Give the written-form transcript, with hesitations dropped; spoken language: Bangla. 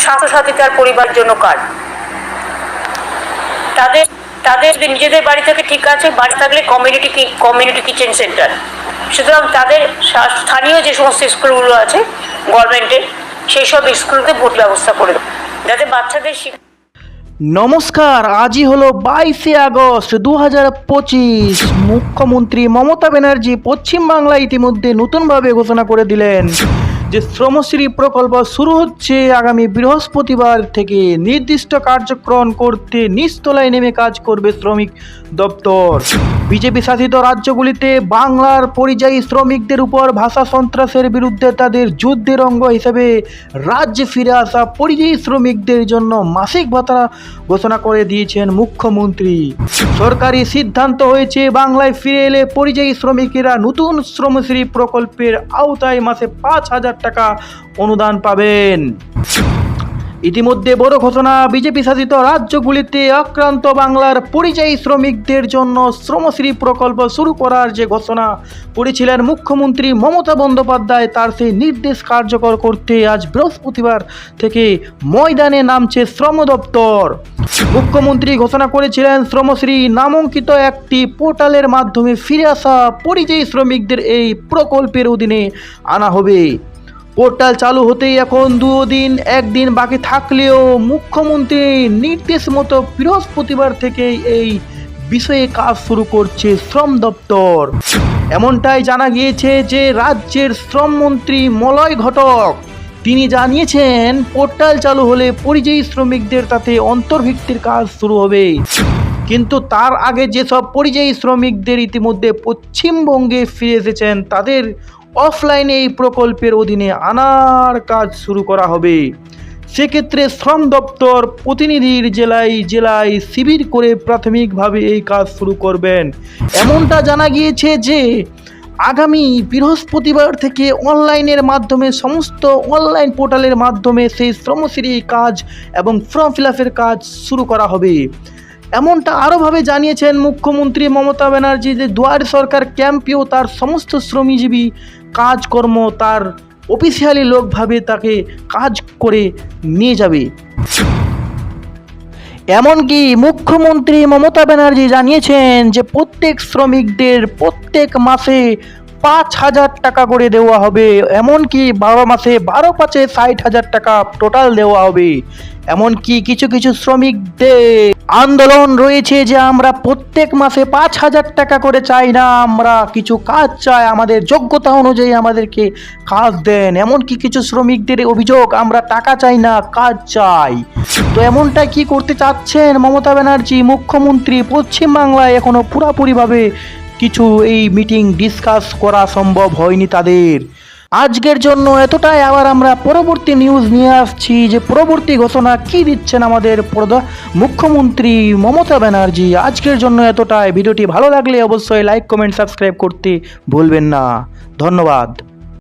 স্বাস্থ্যসাথী তার পরিবারের জন্য কার্ড, তাদের তাদের নিজেদের বাড়ি থেকে ঠিক আছে, বাড়ি থাকলে কমিউনিটি কিচেন সেন্টার। সুতরাং তাদের স্থানীয় যে সমস্ত স্কুলগুলো আছে গভর্নমেন্টের, সেই সব স্কুলকে ভোট ব্যবস্থা করে দেবো যাতে বাচ্চাদের নমস্কার, আজই হলো 22শে আগস্ট 2025। মুখ্যমন্ত্রী মমতা ব্যানার্জি পশ্চিমবাংলায় ইতিমধ্যে নতুনভাবে ঘোষণা করে দিলেন যে শ্রমশ্রী প্রকল্প শুরু হচ্ছে আগামী বৃহস্পতিবার থেকে। নির্দিষ্ট কার্যক্রম করতে নিচতলায় নেমে কাজ করবে শ্রমিক দপ্তর। বিজেপি শাসিত রাজ্যগুলিতে বাংলার পরিযায়ী শ্রমিকদের উপর ভাষা সন্ত্রাসের বিরুদ্ধে তাদের যুদ্ধের অঙ্গ হিসেবে রাজ্যে ফিরে আসা পরিযায়ী শ্রমিকদের জন্য মাসিক ভাতা ঘোষণা করে দিয়েছেন মুখ্যমন্ত্রী। সরকারি সিদ্ধান্ত হয়েছে বাংলায় ফিরে এলে পরিযায়ী শ্রমিকেরা নতুন শ্রমশ্রী প্রকল্পের আওতায় মাসে 5,000 টাকা অনুদান পাবেন। ইতিমধ্যে বড় ঘোষণা, বিজেপি শাসিত রাজ্যগুলিতে আক্রান্ত বাংলার পরিযায়ী শ্রমিকদের জন্য শ্রমশ্রী প্রকল্প শুরু করার যে ঘোষণা করেছিলেন মুখ্যমন্ত্রী মমতা বন্দ্যোপাধ্যায়, তার সেই নির্দেশ কার্যকর করতে আজ বৃহস্পতিবার থেকে ময়দানে নামছে শ্রম দপ্তর। মুখ্যমন্ত্রী ঘোষণা করেছিলেন শ্রমশ্রী নামাঙ্কিত একটি পোর্টালের মাধ্যমে ফিরে আসা পরিযায়ী শ্রমিকদের এই প্রকল্পের অধীনে আনা হবে। পোর্টাল চালু হতেই এখন 1 দিন বাকি থাকলেও মুখ্যমন্ত্রীর নির্দেশ মতো বৃহস্পতিবার থেকে এই বিষয়ে কাজ শুরু করছে শ্রম দপ্তর। এমনটাই জানা গিয়েছে যে রাজ্যের শ্রমমন্ত্রী মলয় ঘটক তিনি জানিয়েছেন পোর্টাল চালু হলে পরিযায়ী শ্রমিকদের তাতে অন্তর্ভুক্তির কাজ শুরু হবে। কিন্তু তার আগে যেসব পরিযায়ী শ্রমিকদের ইতিমধ্যে পশ্চিমবঙ্গে ফিরে এসেছেন তাদের অফলাইনে এই প্রকল্পের অধীনে আনার কাজ শুরু করা হবে। সেক্ষেত্রে শ্রম দপ্তর প্রতিনিধির জেলায় শিবির করে প্রাথমিকভাবে এই কাজ শুরু করবেন। এমনটা জানা গিয়েছে যে আগামী বৃহস্পতিবার থেকে অনলাইনের মাধ্যমে সমস্ত অনলাইন পোর্টালের মাধ্যমে সেই শ্রমশ্রী কাজ এবং ফর্ম ফিল আপের কাজ শুরু করা হবে। এমনটা আরোভাবে জানিয়েছেন মুখ্যমন্ত্রী মমতা ব্যানার্জি যে দুয়ারে সরকার ক্যাম্পেও তার সমস্ত শ্রমজীবী কাজকর্ম তার অফিসিয়ালি লোকভাবে তাকে কাজ করে নিয়ে যাবে। এমনকি মুখ্যমন্ত্রী মমতা ব্যানার্জি জানিয়েছেন যে প্রত্যেক শ্রমিকদের প্রত্যেক মাসে 5,000 টাকা করে দেওয়া হবে। এমনকি 12 মাসে 12/5 60,000 টাকা টোটাল দেওয়া হবে। এমনকি কিছু কিছু শ্রমিকদের আন্দোলন রয়েছে যে আমরা প্রত্যেক মাসে 5,000 টাকা করে চাই না, আমরা কিছু কাজ চাই, আমাদের যোগ্যতা অনুযায়ী আমাদেরকে কাজ দেন। এমনকি কিছু শ্রমিকদের অভিযোগ আমরা টাকা চাই না, কাজ চাই। তো এমনটা কি করতে চাচ্ছেন মমতা ব্যানার্জি মুখ্যমন্ত্রী? পশ্চিমবাংলায় এখনো পুরোপুরিভাবে কিছু এই মিটিং ডিসকাস করা সম্ভব হয়নি তাদের। আজকের জন্য এতটাই। আবার আমরা পরবর্তী নিউজ নিয়ে আসছি যে পরবর্তী ঘোষণা কি দিচ্ছেন আমাদের মুখ্যমন্ত্রী মমতা ব্যানার্জি। আজকের জন্য এতটাই। ভিডিওটি ভালো লাগলে অবশ্যই লাইক, কমেন্ট, সাবস্ক্রাইব করতে ভুলবেন না। ধন্যবাদ।